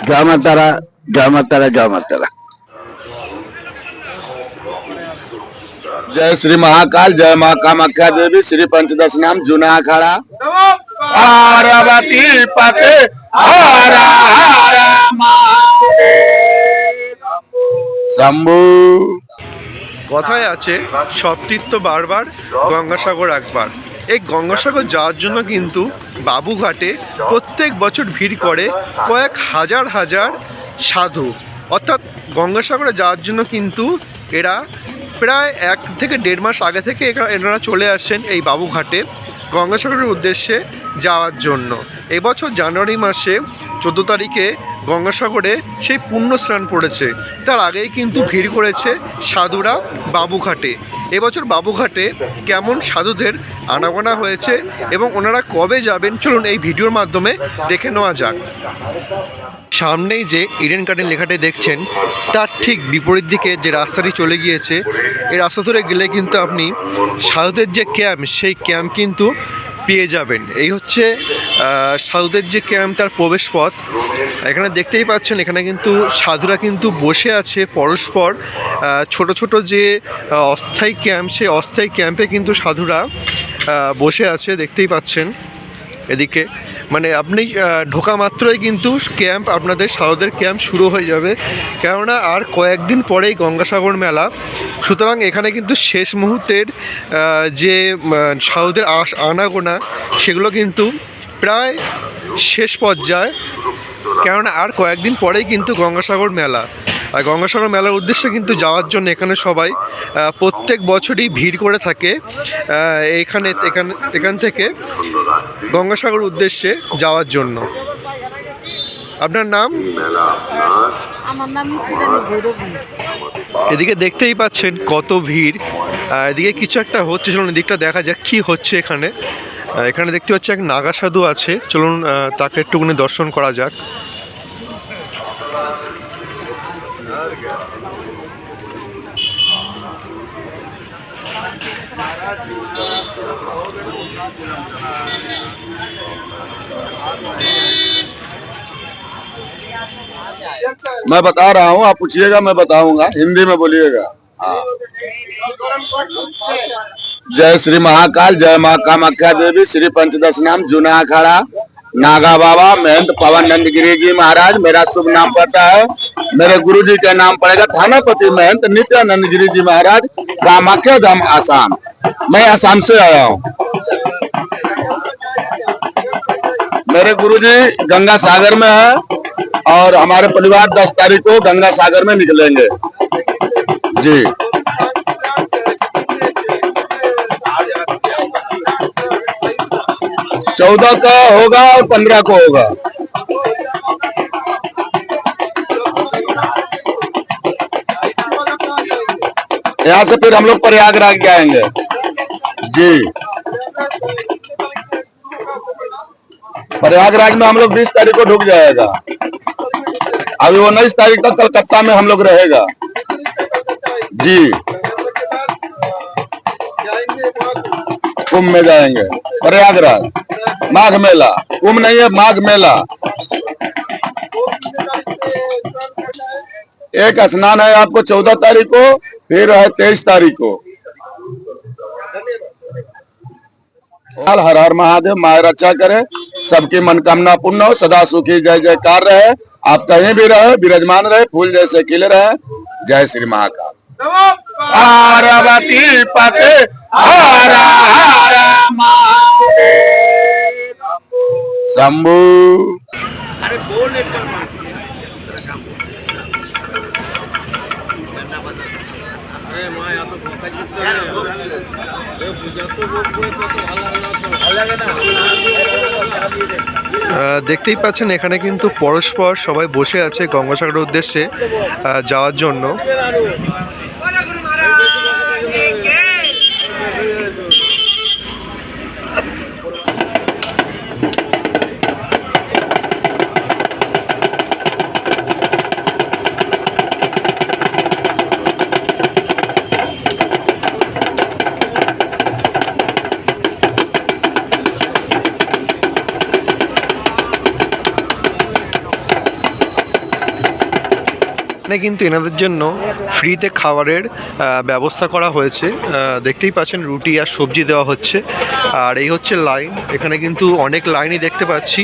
जय माता तारा, जय माता तारा, जय माता तारा। जय श्री महाकाल, जय माँ कामाख्या देवी, श्री पंचदश नाम जूना अखाड़ा। पार्वती पते हरा हरा शंभू। কথায় আছে সব তীর্থ বারবার গঙ্গাসাগর একবার। এই গঙ্গাসাগর যাওয়ার জন্য কিন্তু বাবুঘাটে প্রত্যেক বছর ভিড় করে কয়েক হাজার হাজার সাধু। অর্থাৎ গঙ্গাসাগরে যাওয়ার জন্য কিন্তু এরা প্রায় 1 থেকে 1.5 মাস আগে থেকে এনারা চলে আসেন এই বাবুঘাটে গঙ্গাসাগরের উদ্দেশ্যে যাওয়ার জন্য। এবছর জানুয়ারি মাসে 14 তারিখে গঙ্গাসাগরে সেই পুণ্য স্নান পড়েছে, তার আগেই কিন্তু ভিড় করেছে সাধুরা বাবুঘাটে। এবছর বাবুঘাটে কেমন সাধুদের আনাগোনা হয়েছে এবং ওনারা কবে যাবেন চলুন এই ভিডিওর মাধ্যমে দেখে নেওয়া যাক। সামনেই যে ইডেন গার্ডেন লেখাটি দেখছেন তার ঠিক বিপরীত দিকে যে রাস্তাটি চলে গিয়েছে, এই রাস্তা ধরে গেলে কিন্তু আপনি সাধুদের যে ক্যাম্প সেই ক্যাম্প কিন্তু পেয়ে যাবেন। এই হচ্ছে সাধুদের যে ক্যাম্প তার প্রবেশ পথ। এখানে দেখতেই পাচ্ছেন এখানে কিন্তু সাধুরা কিন্তু বসে আছে পরস্পর। ছোট ছোট যে অস্থায়ী ক্যাম্প সেই অস্থায়ী ক্যাম্পে কিন্তু সাধুরা বসে আছে দেখতেই পাচ্ছেন। এদিকে মানে আপনি ঢোকা মাত্রই কিন্তু ক্যাম্প আপনাদের সাধুদের ক্যাম্প শুরু হয়ে যাবে, কেননা আর কয়েকদিন পরেই গঙ্গাসাগর মেলা। সুতরাং এখানে কিন্তু শেষ মুহূর্তের যে সাধুদের আনাগোনা সেগুলো কিন্তু প্রায় শেষ পর্যায়ে, কেননা আর কয়েকদিন পরেই কিন্তু গঙ্গাসাগর মেলা। আর গঙ্গাসাগর মেলার উদ্দেশ্যে কিন্তু যাওয়ার জন্য এখানে সবাই প্রত্যেক বছরই ভিড় করে থাকে এখান থেকে গঙ্গাসাগর উদ্দেশ্যে যাওয়ার জন্য। আপনার নাম? আমার নাম ভৈরবী। এদিকে দেখতেই পাচ্ছেন কত ভিড়। এদিকে কিছু একটা হচ্ছে, চলুন এদিকটা দেখা যাক কী হচ্ছে এখানে। এখানে দেখতে পাচ্ছি এক নাগা সাধু আছে, চলুন তাকে একটুখানি দর্শন করা যাক। मैं बता रहा हूँ, आप पूछिएगा मैं बताऊंगा, हिंदी में बोलिएगा। हाँ। जय श्री महाकाल, जय माँ कामाख्या देवी, श्री पंचदश नाम जूना अखाड़ा, नागा बाबा महंत पवन नंद गिरी जी महाराज मेरा शुभ नाम पड़ता है। मेरे गुरु जी का नाम पड़ेगा थानापति महंत नित्यानंद गिरी जी महाराज, कामाख्या धाम आसाम। मैं आसाम से आया हूँ। मेरे गुरुजी गंगा सागर में है और हमारे परिवार 10 तारीख को गंगा सागर में निकलेंगे जी। 14 का होगा और 15 को होगा। यहाँ से फिर हम लोग प्रयागराज जाएंगे जी। प्रयागराज में हम लोग 20 तारीख को ढुक जाएगा। अभी 19 तारीख तक कलकत्ता में हम लोग रहेगा जी। कुंभ में जाएंगे, प्रयागराज माघ मेला, कुंभ नहीं है माघ मेला। एक स्नान है आपको 14 तारीख को, फिर है 23 तारीख को। हर हर महादेव, माँ रक्षा करे, सबकी मनकामना पूर्ण हो, सदा सुखी जय जयकार रहे। आप कहीं भी रहे, विराजमान रहे, फूल जैसे खिले रहे। जय श्री महाकाल। पार्वती पते हरा हरा शंभू। দেখতেই পাচ্ছেন এখানে কিন্তু পরস্পর সবাই বসে আছে গঙ্গাসাগরের উদ্দেশ্যে যাওয়ার জন্য। এখানে কিন্তু এনাদের জন্য ফ্রিতে খাবারের ব্যবস্থা করা হয়েছে। দেখতেই পাচ্ছেন রুটি আর সবজি দেওয়া হচ্ছে। আর এই হচ্ছে লাইন, এখানে কিন্তু অনেক লাইনই দেখতে পাচ্ছি।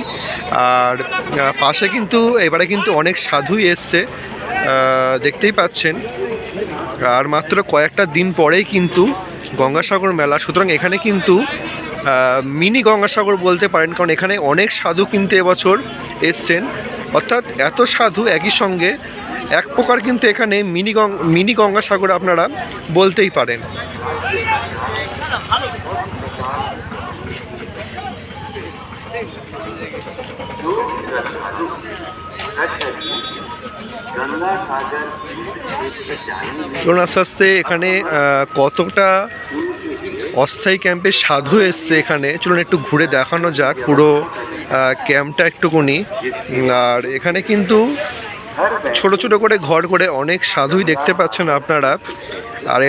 আর পাশে কিন্তু এবারে কিন্তু অনেক সাধুই এসছে, দেখতেই পাচ্ছেন। আর মাত্র কয়েকটা দিন পরেই কিন্তু গঙ্গাসাগর মেলা, সুতরাং এখানে কিন্তু মিনি গঙ্গাসাগর বলতে পারেন, কারণ এখানে অনেক সাধু কিন্তু এবছর এসছেন। অর্থাৎ এত সাধু একই সঙ্গে এক প্রকার কিন্তু এখানে মিনি গঙ্গাসাগর আপনারা বলতেই পারেন। ধরুন আস্তে আস্তে এখানে কতটা অস্থায়ী ক্যাম্পের সাধু এসছে এখানে, চলুন একটু ঘুরে দেখানো যাক পুরো ক্যাম্পটা একটুকুনি। আর এখানে কিন্তু ছোট ছোট করে ঘর করে অনেক সাধুই দেখতে পাচ্ছেন আপনারা। আর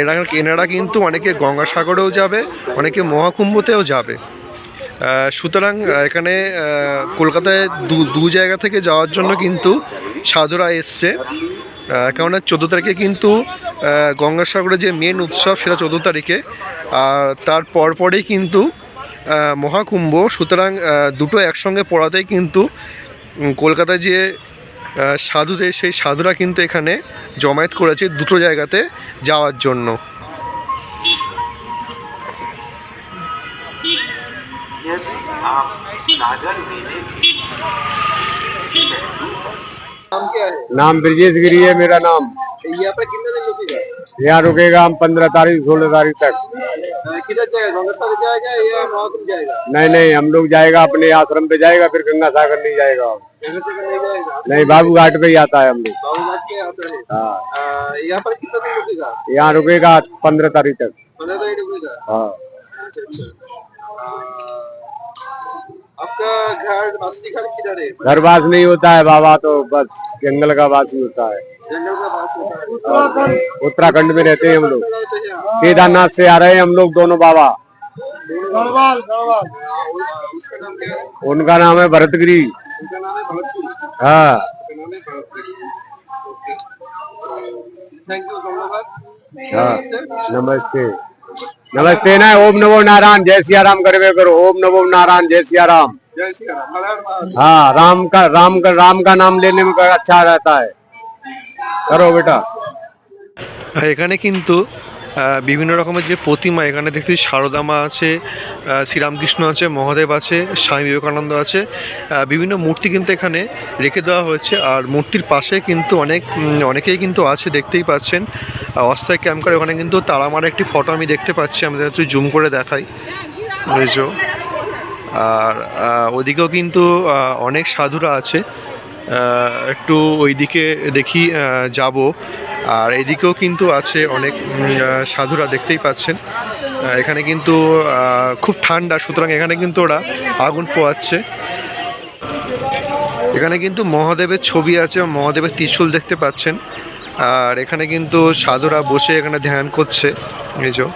এনারা কিন্তু অনেকে গঙ্গাসাগরেও যাবে, অনেকে মহাকুম্ভতেও যাবে। সুতরাং এখানে কলকাতায় দু জায়গা থেকে যাওয়ার জন্য কিন্তু সাধুরা এসছে। কেননা 14 তারিখে কিন্তু গঙ্গাসাগরের যে মেন উৎসব সেটা 14 তারিখে, আর তার পরপরেই কিন্তু মহাকুম্ভ। সুতরাং দুটো একসঙ্গে পড়াতেই কিন্তু কলকাতায় যে সাধুদের, সেই সাধুরা কিন্তু এখানে জমায়েত করেছে দুটো জায়গাতে যাওয়ার জন্য। नाम ब्रजेश गिरी है मेरा नाम। यहाँ पर कितने दिन रुकेगा? यहाँ रुकेगा हम 15 तारीख 16 तारीख तक। किधर जाएगा, गंगासागर जाएगा या महाकुंभ जाएगा? नहीं हम लोग जाएगा अपने आश्रम पे जाएगा, फिर गंगा सागर नहीं जाएगा। गंगासागर नहीं जाएगा? नहीं, बाबू घाट पे ही आता है हम लोग। बाबूघाट के आता है। हाँ, यहाँ पर कितना दिन रुकेगा? यहाँ रुकेगा 15 तारीख तक। 15 तारीख रुकेगा। हाँ, अच्छा। आपका घर, असली घर किधर है? घर वास नहीं होता है बाबा, तो बस जंगल का वास ही होता है। जंगल का पास होता है। उत्तराखंड में रहते हैं हम लोग। केदारनाथ से आ रहे हैं हम लोग दोनों बाबा। उसका नाम क्या है? उनका नाम है भरतगिरी। उनका नाम है भरतपुर। हाँ, उसका नाम है भरतपुर। ओके, थैंक यू, धन्यवाद। हाँ, नमस्ते। नमस्ते ना, ओम नमो नारायण जय सिया राम करवे करो। ओम नमो नारायण जय सिया राम। जय श्री राम। हर हर हाँ, राम का नाम लेने में अच्छा रहता है। करो बेटा। এখানে কিন্তু বিভিন্ন রকমের যে প্রতিমা, এখানে দেখছি সারদা মা আছে, শ্রীরামকৃষ্ণ আছে, মহাদেব আছে, স্বামী বিবেকানন্দ আছে, বিভিন্ন মূর্তি কিন্তু এখানে রেখে দেওয়া হয়েছে। আর মূর্তির পাশে কিন্তু অনেকেই কিন্তু আছে, দেখতেই পাচ্ছেন। অস্থায়ী ক্যাম্প করে ওখানে কিন্তু তারামার একটি ফটো আমি দেখতে পাচ্ছি, আমাদের একটু জুম করে দেখাই বুঝছো। আর ওদিকেও কিন্তু অনেক সাধুরা আছে, একটু ওইদিকে দেখি যাব। আর এদিকেও কিন্তু আছে অনেক সাধুরা, দেখতেই পাচ্ছেন। এখানে কিন্তু খুব ঠান্ডা, সুতরাং এখানে কিন্তু ওরা আগুন পোয়াচ্ছে। এখানে কিন্তু মহাদেবের ছবি আছে, মহাদেবের ত্রিশূল দেখতে পাচ্ছেন। আর এখানে কিন্তু সাধুরা বসে এখানে ধ্যান করছে এই যে।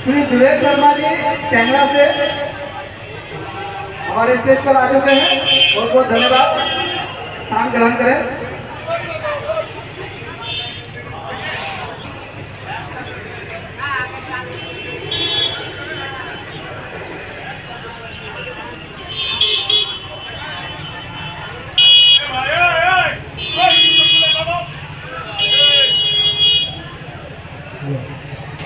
श्री सुरेश शर्मा जी कैमरा से हमारे स्टेज पर आ चुके हैं, बहुत बहुत धन्यवाद। स्थान ग्रहण करें।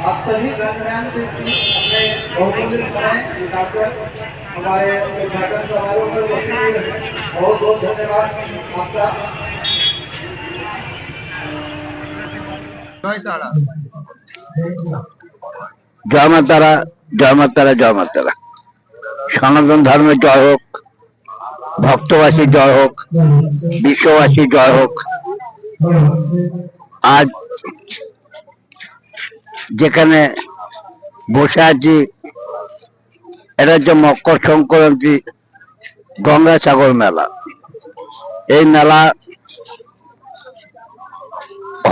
आप सभी गणमान्य व्यक्ति अपने बहुमूल्य समय निकालकर हमारे उद्घाटन समारोह में उपस्थित हुए। बहुत बहुत धन्यवाद आपका। जय माता तारा, जय माता तारा, जय माता तारा। सनातन धर्म जय হোক। ভক্তবাসী জয় হোক, বিশ্ববাসী জয় হোক। আজ যেখানে বসে আছি এটা হচ্ছে মকর সংক্রান্তি গঙ্গাসাগর মেলা। এই মেলা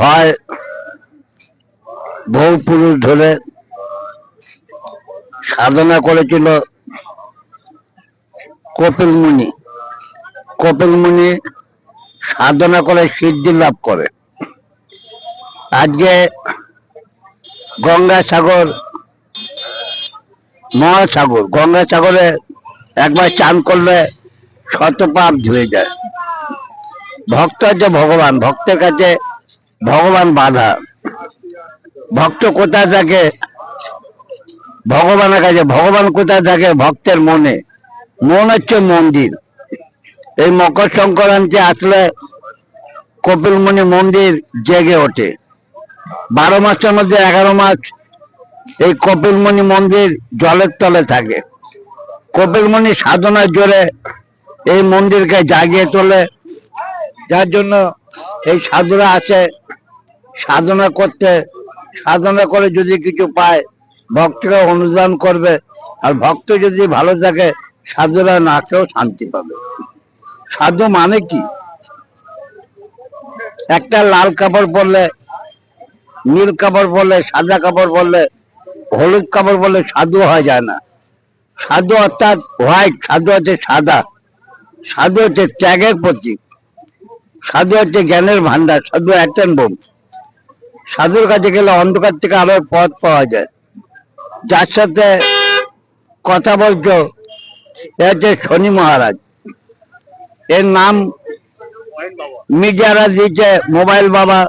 হয় বহু পুরুষ ধরে সাধনা করেছিল কপিল মুনি। কপিল মুনি সাধনা করে সিদ্ধি লাভ করে। আজকে গঙ্গাসাগর মহাসাগর, গঙ্গাসাগরে একবার চান করলে শত পাপ ধুয়ে যায়। ভক্ত হচ্ছে ভগবান, ভক্তের কাছে ভগবান বাধা। ভক্ত কোথায় থাকে? ভগবানের কাছে। ভগবান কোথায় থাকে? ভক্তের মনে। মন হচ্ছে মন্দির। এই মকর সংক্রান্তি আসলে কপিলমুনি মন্দির জেগে ওঠে। 12 মাসের মধ্যে 11 মাস এই কপিলমুনি মন্দির জলের তলে থাকে। কপিলমুনি সাধনার জোরে এই মন্দিরকে জাগিয়ে তোলে, যার জন্য এই সাধুরা আসে সাধনা করতে। সাধনা করে যদি কিছু পায় ভক্তকে অনুদান করবে, আর ভক্ত যদি ভালো থাকে সাধুরা না খেয়েও শান্তি পাবে। সাধু মানে কি? একটা লাল কাপড় পরলে, নীল কাপড় পরলে, সাদা কাপড় পরলে, হলুদ কাপড় পরলে সাধু হয়ে যায় না। সাধু অর্থাৎ হোয়াইট, সাধু হচ্ছে সাদা, সাধু হচ্ছে ত্যাগের প্রতীক, সাধু হচ্ছে জ্ঞানের ভান্ডার, সাধু অ্যাটেন বোম। সাধুর কাছে গেলে অন্ধকার থেকে আলোর পথ পাওয়া যায়। যার সাথে কথা বলছো এ হচ্ছে শনি মহারাজ। এর নাম মিডিয়ারা দিয়েছে মোবাইল বাবা,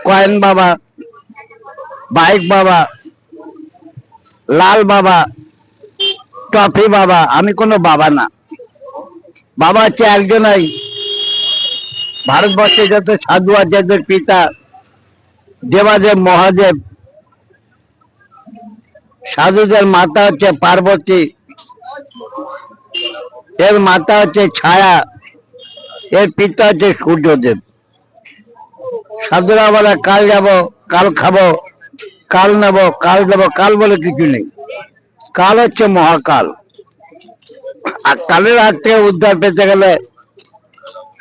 কয়েন বাবা, বাইক বাবা, লাল বাবা, টফি বাবা। আমি কোনো বাবা না। বাবা হচ্ছে একজনই। ভারতবর্ষে যত সাধু আছে এদের পিতা দেবাদেব মহাদেব। সাধুদের মাতা হচ্ছে পার্বতী, এর মাতা হচ্ছে ছায়া, এর পিতা হচ্ছে সূর্যদেব। সাধুরা বলে কাল যাব, কাল খাবো, কাল নেব, কাল দেবো। কাল বলে কিছু নেই। কাল হচ্ছে মহাকাল। আর কালের হাত থেকে উদ্ধার পেতে গেলে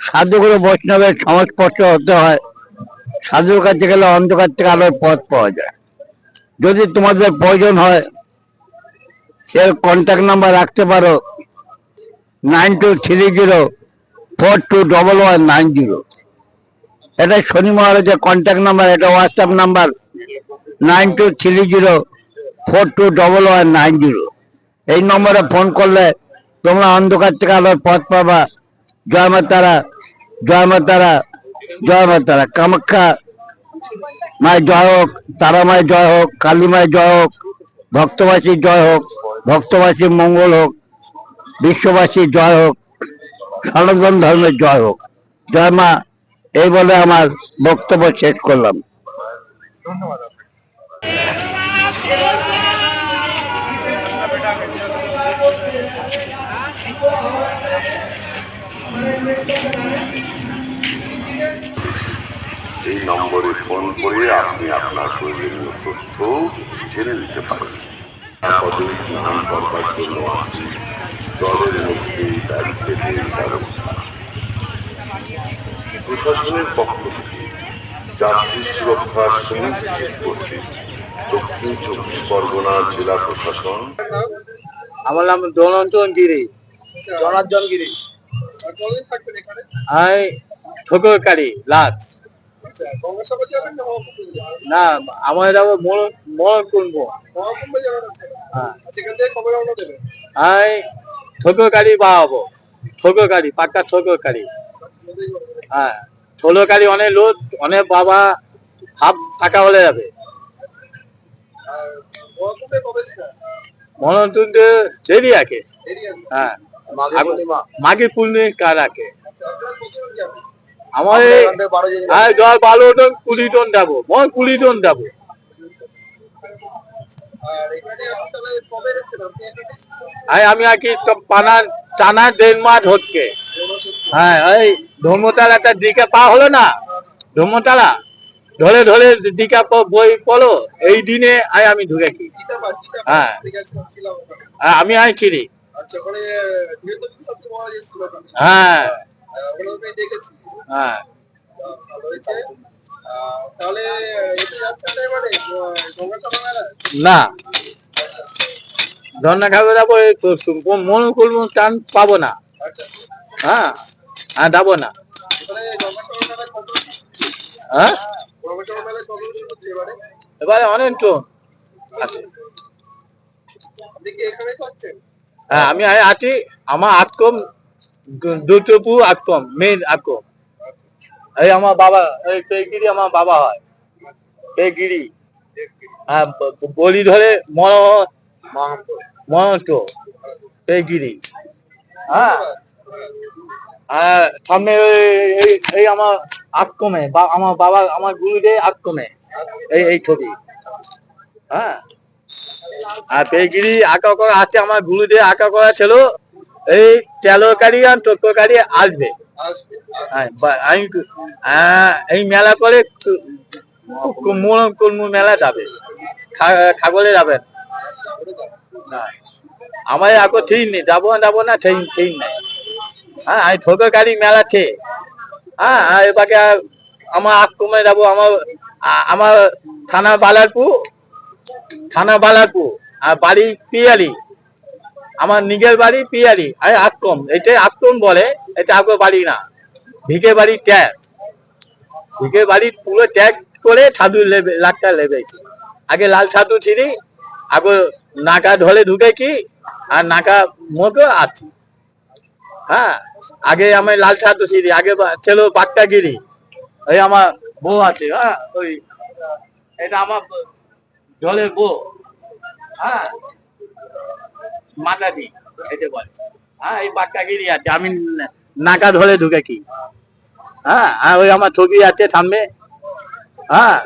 সাধুগুরু বৈষ্ণবের সংস্পর্শ হতে হয়। সাধুর কাছে গেলে অন্ধকার থেকে আলোর পথ পাওয়া যায়। যদি তোমাদের প্রয়োজন হয় এর কন্ট্যাক্ট নাম্বার রাখতে পারো 9230421190। এটা শনি মহারাজের কন্ট্যাক্ট নাম্বার। এটা হোয়াটসঅ্যাপ নাম্বার 9230421190। এই নম্বরে ফোন করলে তোমরা অন্ধকার থেকে আলোর পথ পাবা। জয় মা তারা, জয় মা তারা, জয় মা তারা। কামাখ্যা মায়ের জয় হোক, তারা মায়ের জয় হোক, কালী মায়ের জয় হোক, ভক্তবাসীর জয় হোক, ভক্তবাসীর মঙ্গল হোক, বিশ্ববাসীর জয় হোক, সনাতন ধর্মের জয় হোক। জয় মা। এই বলে আমার বক্তব্য শেষ করলাম। এই নম্বরে ফোন করে আপনি আপনার প্রয়োজনীয় তথ্য জেনে নিতে পারেন। পদে স্নান করবার জন্য জলের মধ্যে ব্যারিকেডের ব্যবস্থা। প্রশাসনের পক্ষ থেকে যাত্রী সুরক্ষা সুনিশ্চিত করতে দক্ষিণ 24 পরগনা জেলা প্রশাসন। আমার নাম ধনঞ্জন গিরি, জনার্দন গিরি। আমি ঠোকরকারী লাট। না, আমার যাবো মরণ কুনবো। আমি ঠোকরকারী বাড়াবো। ঠোকরকারী, পাক্কা ঠোকরকারী। হ্যাঁ, ঠোকরকারী অনেক লোক, অনেক বাবা হাফ টাকা হলে যাবে। মরণ তুলতে দেরি আছে। হ্যাঁ, মাঘে পূর্ণিমা কার আছে। আমার জল 12 টন 20 টন দেবো, 20 টন দেবো। আমি আগে পানার টানা 1.5 মাস হচ্ছে। হ্যাঁ, ওই ধর্মতলাটা দিকে পা হলো না, ধর্মতলা ধরে ধরে দিকে বই পড়ো, এই দিনে আমি ঢুকেছি। হ্যাঁ, আমি চিনি। হ্যাঁ হ্যাঁ, না ধর্না খাবে যাবো, মন করবো টান পাবো না। হ্যাঁ হ্যাঁ, যাবো না। হ্যাঁ, এবারে অনেক তো আছে। হ্যাঁ, আমি আছি। আমার আটকম দুটুপু আটকম, মেন আটকম। এই আমার বাবা, এই পেগিরি আমার বাবা হয়, পেগিরি। হ্যাঁ, বলি ধরে মনত পেগিরি। হ্যাঁ, সামনে এই আমার আটকমে, আমার বাবা, আমার গুরুদেব আটকমে এই ছবি। হ্যাঁ, আর পেগিরি আঁকা করা আছে, আমার গুরুদেব আঁকা করা ছিল। এই তেলকারি আর তরকারি আসবে। এই মেলা করে মেলা যাবে, খাগলে যাবেন। আমার এখন ঠিক নেই, যাবো না ঠিক নেই। হ্যাঁ, আমি তরকারি মেলা ঠিক। হ্যাঁ, এবারে আমার আটকমে যাবো। আমার থানা বালারপুর আর বাড়ি পিয়ালি। আমার নিজের বাড়ি পিয়ালি, আমি আটকম। এটা আটকম বলে, এটা আপনার বাড়ি না, ভিকে বাড়ি ট্যাগ। ভিকে বাড়ি পুরো ট্যাগ করে ছাদু লাখটা লেগেছি। আগে লাল ছাদু ছিলি, আগে নাকা ধরে ঢুকেছি আর নাকা মুখে আছি। হ্যাঁ, আগে আমি লাল ছাদু ছিলি, আগে ছিল বাক্তাগিরি। ওই আমার বউ আছে। হ্যাঁ, ওই এটা আমার জলের বউ। হ্যাঁ, মাথা দি এটা বলে। হ্যাঁ, এই বাক্তাগিরি আছে, আমি নাকা ধরে ঢুকেছি। হ্যাঁ, আর ওই আমার ছবি আছে সামনে। হ্যাঁ,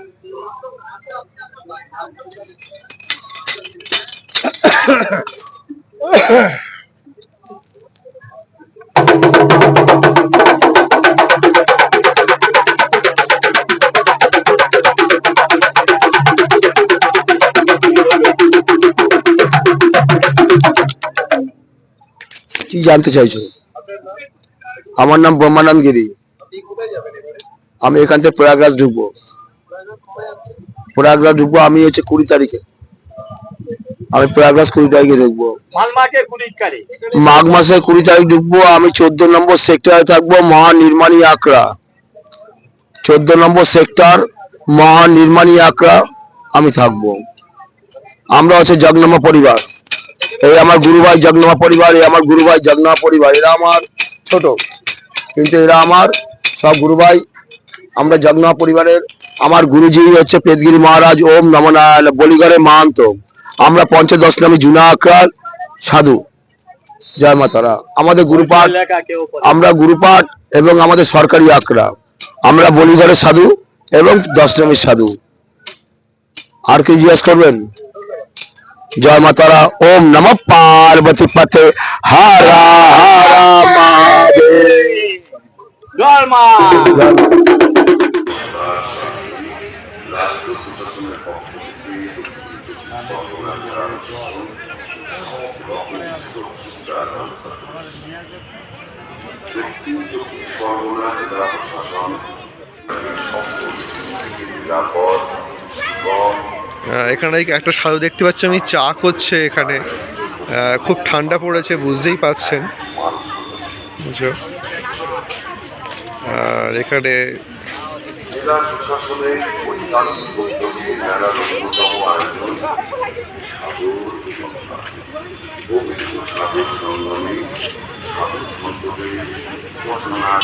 কি জানতে চাইছো? আমার নাম ব্রহ্মানন্দ গিরি। আমি এখান থেকে প্রয়াগরাজ ঢুকবো। আমি হচ্ছে 20 তারিখে। আমি প্রয়াগরাজ 20 তারিখে ঢুকবো। মাঘ মাসে 20 তারিখ ঢুকবো। আমি 14 নম্বর সেক্টরে থাকবো, মহানির্মাণী আকড়া। 14 নম্বর সেক্টর, মহানির্মাণী আকড়া আমি থাকবো। আমরা হচ্ছে জগন্নামা পরিবার। এই আমার গুরুভাই জগন্নামা পরিবার, এই আমার গুরুভাই জগন্নামা পরিবার। এরা আমার ছোট, কিন্তু এরা আমার সব গুরুভাই। আমরা জগন্নামা পরিবারের। আমার গুরুজি হচ্ছে পেদগিরি মহারাজ ওম নমঃ নারায়ণ বলিগড়ের মাহান্ত। আমরা পঞ্চদশ নামী জুনা আখড়ার সাধু। জয় মা তারা। আমাদের গুরুপাঠ, আমরা গুরুপাঠ এবং আমাদের সরকারি আখড়া। আমরা বলিগড়ের সাধু এবং 10 নামীর সাধু। আর কি জিজ্ঞেস করবেন? জয় মা তারা। ওম নমঃ পার্বতী পতে হারা হারা মহাদেব। জয় মা। রাষ্ট্র প্রশাসনের পক্ষ এখানে একটা সাধু দেখতে পাচ্ছি আমি, চা করছে এখানে। খুব ঠান্ডা পড়েছে, বুঝতেই পাচ্ছেন। বুঝছো? আর এখানে জেলা প্রশাসনের ঐতিহাসিক উদ্যোগে মেলার অন্যতম আয়োজন পবিত্র সাধুর সঙ্গমে সাধু সন্তদের ঘটনার